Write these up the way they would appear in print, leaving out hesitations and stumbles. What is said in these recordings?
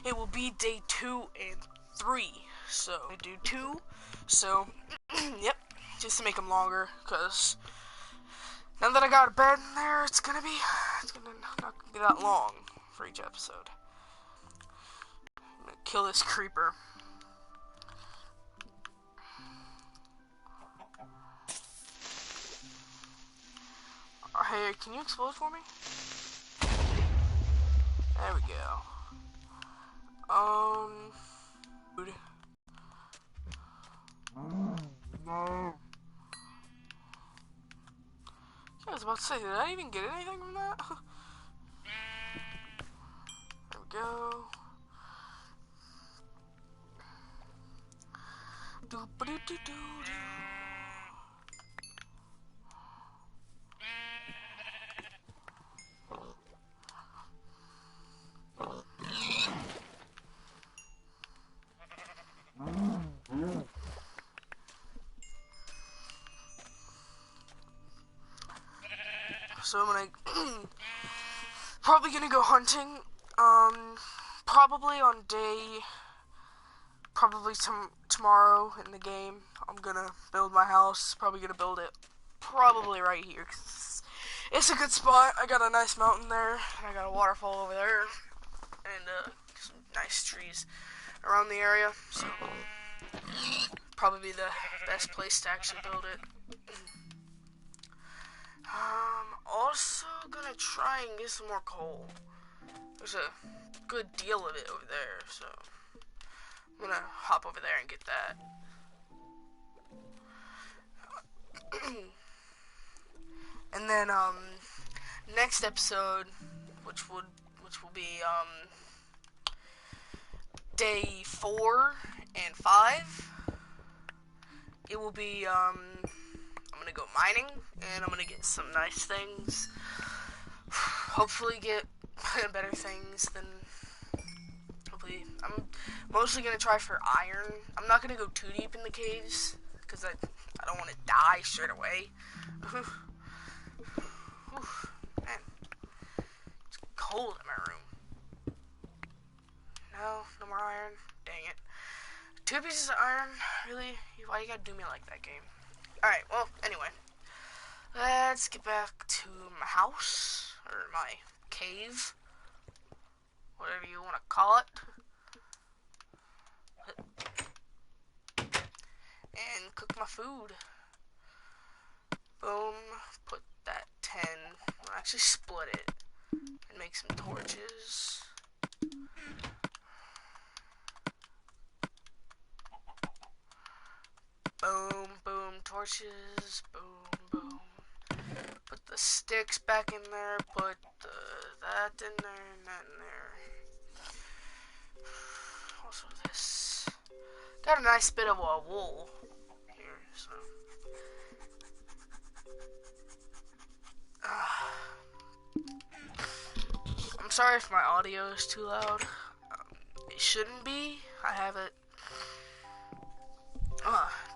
it will be day 2 and 3. So I do 2. So yep, just to make them longer, because now that I got a bed in there, it's gonna not gonna be that long for each episode. I'm gonna kill this creeper. Hey, can you explode for me? There we go. Food. Yeah, I was about to say, did I even get anything from that? There we go. Doo-ba-doo-doo-doo-doo. So I'm gonna probably gonna go hunting. Probably on day, tomorrow in the game. I'm gonna build my house. Probably gonna build it probably right here, 'cause it's a good spot. I got a nice mountain there. I got a waterfall over there, and some nice trees around the area. So probably be the best place to actually build it. Also gonna try and get some more coal. There's a good deal of it over there, so I'm gonna hop over there and get that. And then next episode, which will be day 4 and 5, it will be I'm gonna go mining, and I'm gonna get some nice things. Hopefully get better things than, hopefully, I'm mostly gonna try for iron. I'm not gonna go too deep in the caves, because I don't want to die straight away. Man, it's cold in my room. No more iron. Dang it. 2 pieces of iron? Really? Why you gotta do me like that, game? Alright, well, anyway. Let's get back to my house, or my cave, whatever you want to call it. And cook my food. Boom. Put that 10. I'll actually split it and make some torches. Boom, boom, torches. Boom, boom. Put the sticks back in there. Put that in there and that in there. Also this. Got a nice bit of wool here, so. I'm sorry if my audio is too loud. It shouldn't be. I have it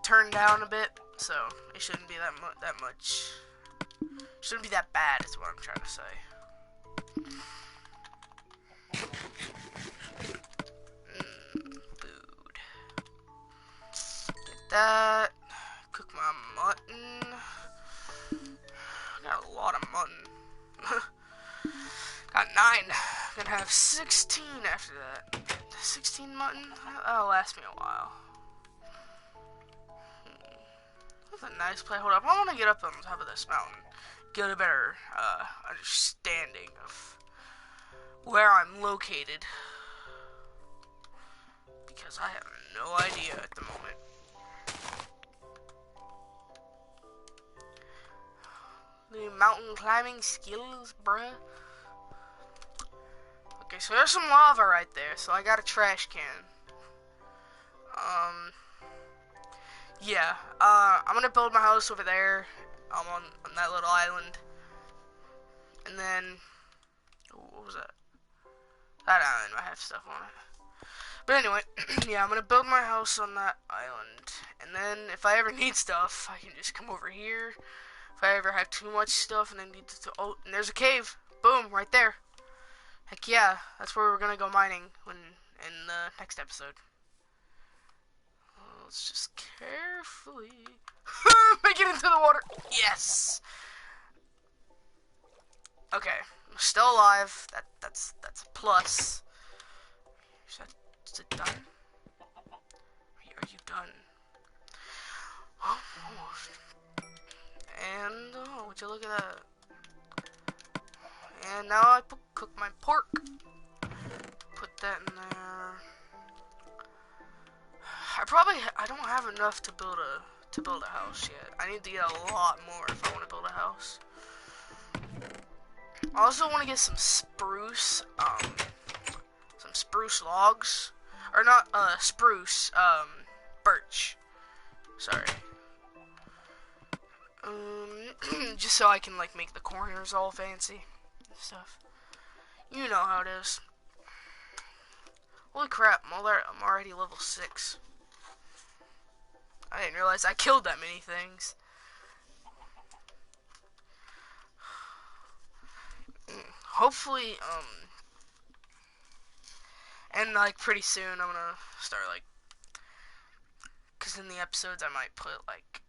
turned down a bit, so it shouldn't be that much. Shouldn't be that bad, is what I'm trying to say. Food. Get that. Cook my mutton. Got a lot of mutton. Got 9. Gonna have 16 after that. 16 mutton? That'll last me a while. That's a nice place. Hold up. I want to get up on top of this mountain. Get a better understanding of where I'm located. Because I have no idea at the moment. The mountain climbing skills, bruh. Okay, so there's some lava right there, so I got a trash can. Yeah, I'm gonna build my house over there, on that little island. And then, what was that? That island might have stuff on it. But anyway, yeah, I'm gonna build my house on that island. And then, if I ever need stuff, I can just come over here. If I ever have too much stuff and I need to, oh, and there's a cave. Boom, right there. Heck yeah, that's where we're gonna go mining when in the next episode. Let's just carefully make it into the water. Yes. Okay, I'm still alive. That's a plus. Is it done? Are you done? Oh, almost. And oh, would you look at that? And now I cook my pork. Put that in there. I don't have enough to build a house yet. I need to get a lot more if I want to build a house. I also want to get some spruce logs, or not spruce, birch. Sorry. Just so I can like make the corners all fancy and stuff. You know how it is. Holy crap! I'm already level 6. I didn't realize I killed that many things. Hopefully, and like pretty soon I'm gonna start like, cause in the episodes I might put like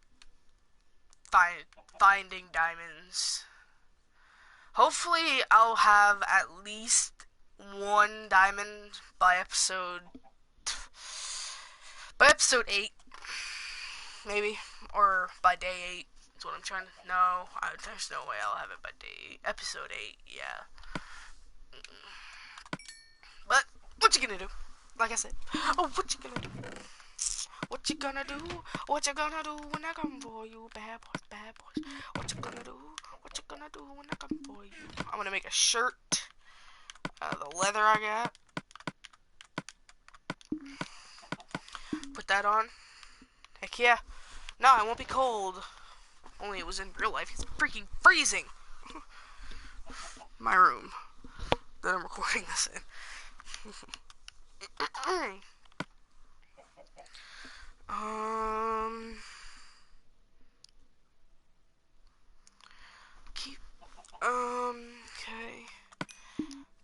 finding diamonds. Hopefully I'll have at least 1 diamond by episode 8, maybe, or by day 8. That's what I'm trying to. No, there's no way I'll have it by day 8. Episode 8, yeah. But what you gonna do? Like I said, oh, what you gonna do? What you gonna do? What you gonna do when I come for you, bad boys, bad boys? What you gonna do? What you gonna do when I come for you? I'm gonna make a shirt out of the leather I got. Put that on. Heck yeah. No, I won't be cold. Only it was in real life. It's freaking freezing. My room that I'm recording this in. Okay.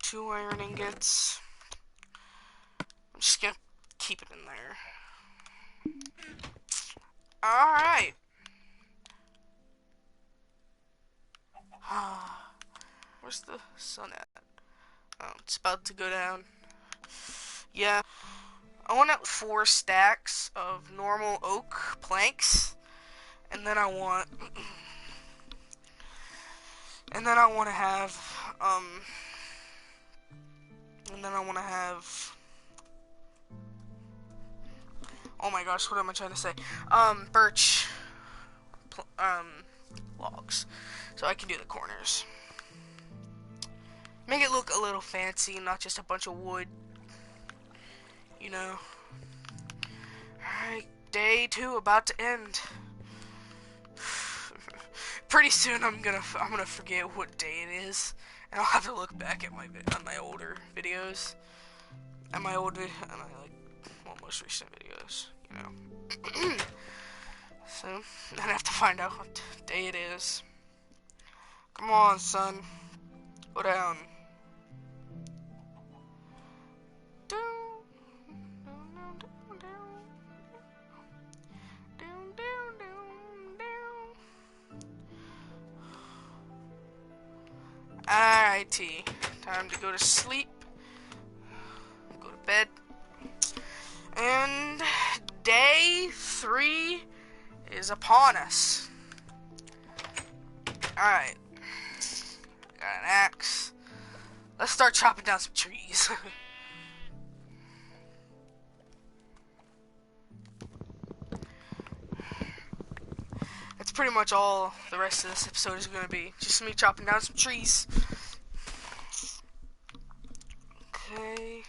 2 iron ingots. I'm just gonna keep it in there. Alright. Where's the sun at? Oh, it's about to go down. Yeah. I want 4 stacks of normal oak planks. And then I want to have oh my gosh, what am I trying to say? Birch logs, so I can do the corners. Make it look a little fancy, not just a bunch of wood. You know. Alright, day 2 about to end. Pretty soon I'm gonna forget what day it is, and I'll have to look back at my older videos, and my most recent videos, you know. So then I have to find out what day it is. Come on, son, go down. Alrighty, time to go to sleep, go to bed, and day 3 is upon us. Alright, got an axe, let's start chopping down some trees. That's pretty much all the rest of this episode is going to be. Just me chopping down some trees. Okay.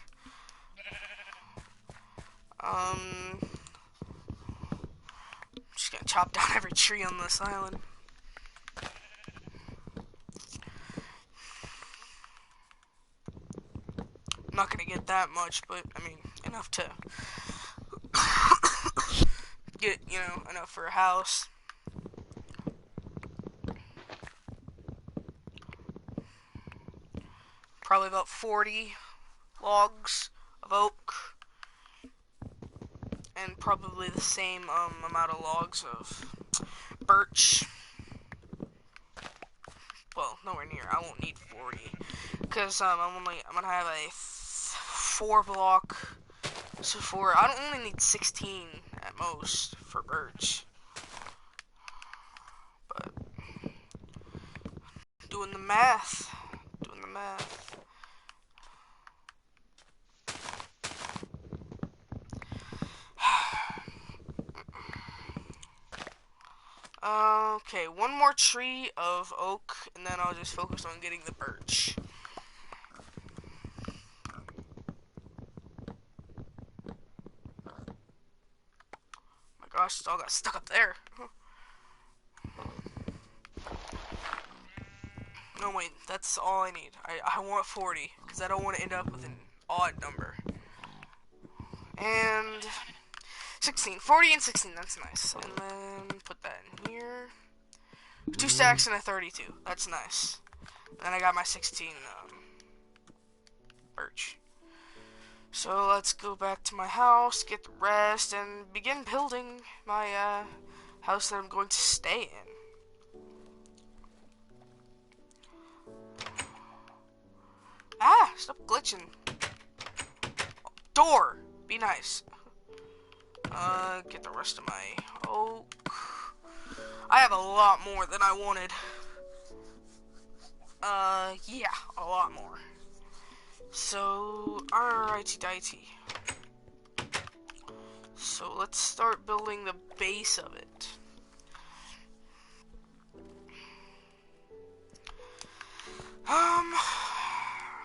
Just going to chop down every tree on this island. I'm not going to get that much, but, I mean, enough to get, enough for a house. Probably about 40 logs of oak, and probably the same amount of logs of birch. Well, nowhere near. I won't need 40 because I'm gonna have a 4 block. So I don't only need 16 at most for birch. But doing the math. Okay, one more tree of oak, and then I'll just focus on getting the birch. My gosh, it all got stuck up there. No, wait, that's all I need. I want 40, because I don't want to end up with an odd number. And 16. 40 and 16, that's nice. And then put that in here. 2 stacks and a 32. That's nice. Then I got my 16 birch. So let's go back to my house, get the rest, and begin building my house that I'm going to stay in. Ah, stop glitching. Door! Be nice. Get the rest of my oak. I have a lot more than I wanted. Yeah, a lot more. So, alrighty-dighty. So, let's start building the base of it.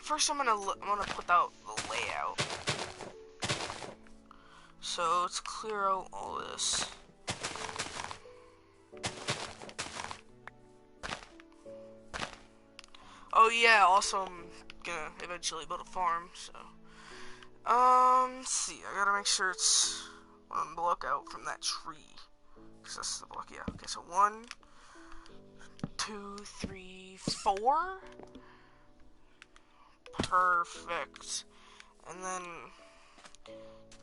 First I'm gonna put out the layout. So, let's clear out all this. Oh yeah, also I'm gonna eventually build a farm, so. Let's see, I gotta make sure it's on the lookout from that tree. Cause that's the block, yeah. Okay, so 1, 2, 3, 4. Perfect. And then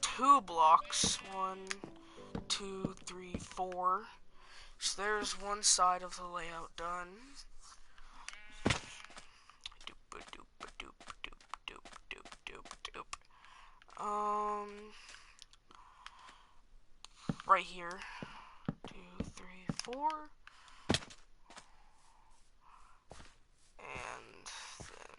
2 blocks. 1, 2, 3, 4. So there's one side of the layout done. Right here. 2, 3, 4. And then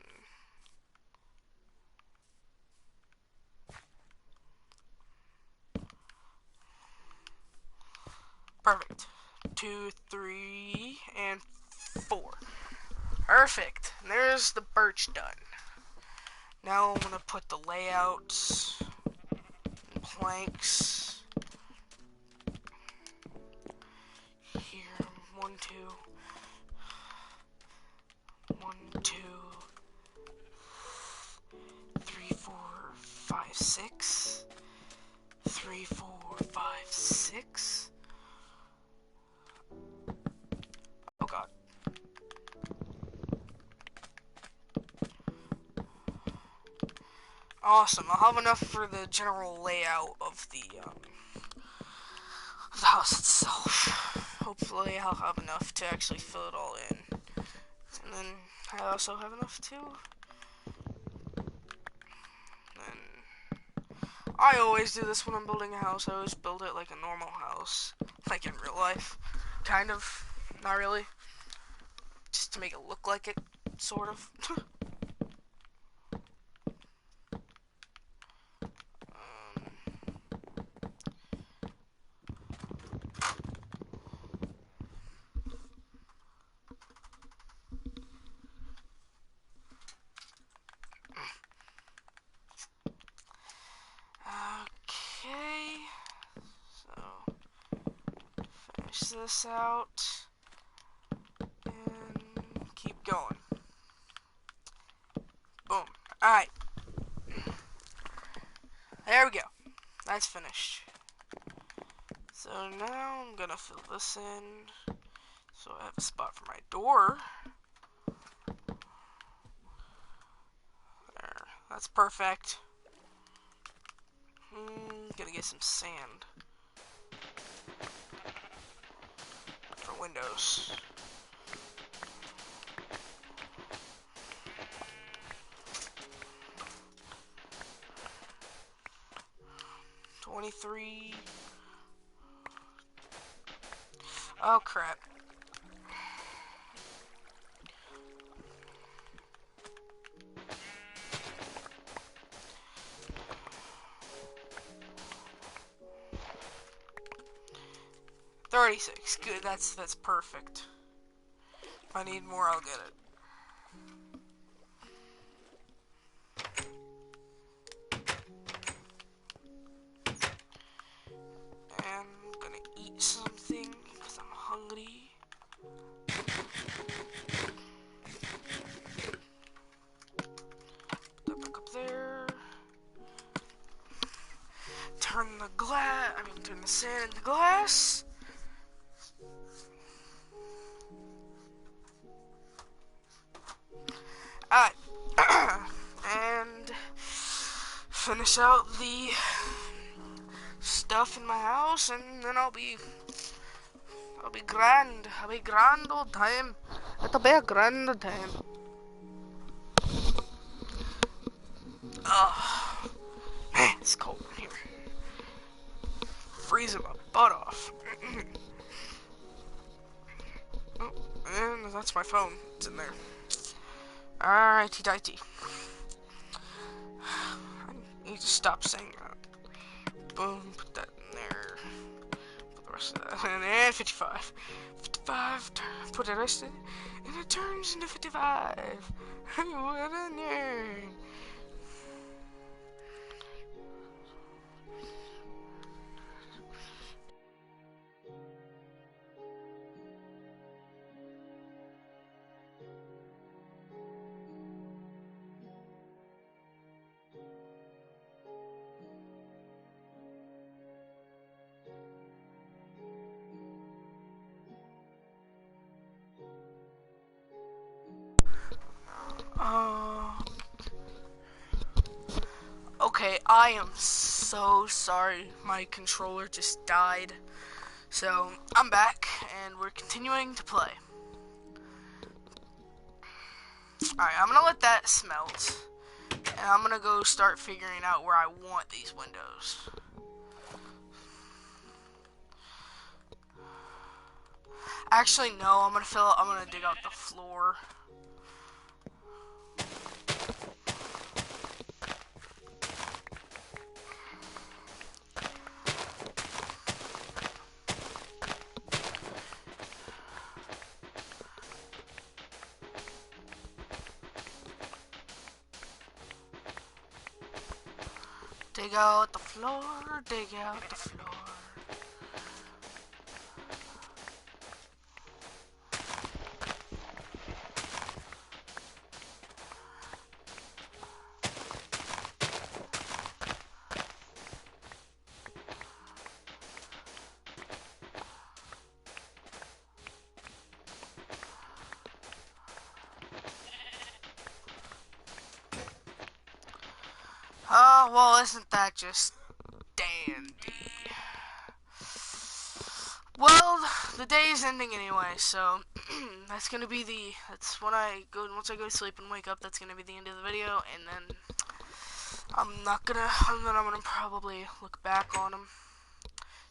perfect. 2, 3, and 4. Perfect. And there's the birch done. Now I'm gonna put the layouts and planks here. 1, 2. 1, 2, 3, 4, 5, 6. 3, 4, 5, 6. Oh god. Awesome. I'll have enough for the general layout of the house itself. Hopefully I'll have enough to actually fill it all in. And then I also have enough to. And I always do this when I'm building a house. I always build it like a normal house. Like in real life. Kind of. Not really. Just to make it look like it. Sort of. Okay, so finish this out and keep going. Boom. Alright. There we go. That's finished. So now I'm gonna fill this in so I have a spot for my door. There. That's perfect. Gonna get some sand for windows. $23. Oh crap. $36. Good. That's perfect. If I need more, I'll get it. And I'm gonna eat something because I'm hungry. Put that back up there. Turn the sand into glass. Alright. And finish out the stuff in my house, and then I'll be grand. I'll be grand all time. It'll be a grand old time. Oh, man, it's cold in here. Freezing my butt off. Oh, and that's my phone. It's in there. Alrighty dighty. I need to stop saying that. Boom, put that in there. Put the rest of that in, and 55. 55, put the rest in, and it turns into 55. What a nerd. Okay, I am so sorry. My controller just died. So, I'm back, and we're continuing to play. Alright, I'm gonna let that smelt. And I'm gonna go start figuring out where I want these windows. Actually, no, I'm gonna dig out the floor. Dig out the floor, dig out the floor. Well, isn't that just dandy? Well, the day is ending anyway, so that's when once I go to sleep and wake up, that's gonna be the end of the video, and then I'm gonna probably look back on them,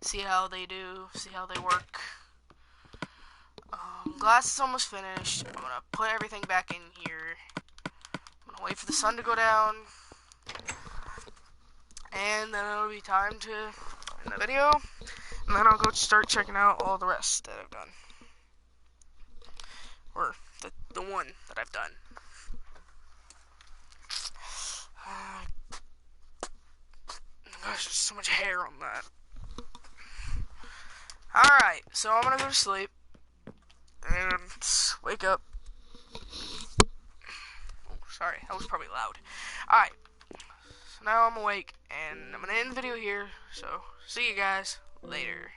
see how they do, see how they work. Glass is almost finished. I'm gonna put everything back in here. I'm gonna wait for the sun to go down. And then it'll be time to end the video, and then I'll go start checking out all the rest that I've done, or the one that I've done. Gosh, there's so much hair on that. Alright, so I'm gonna go to sleep and wake up. Oh, sorry, that was probably loud. Alright. Now I'm awake, and I'm gonna end the video here, so see you guys later.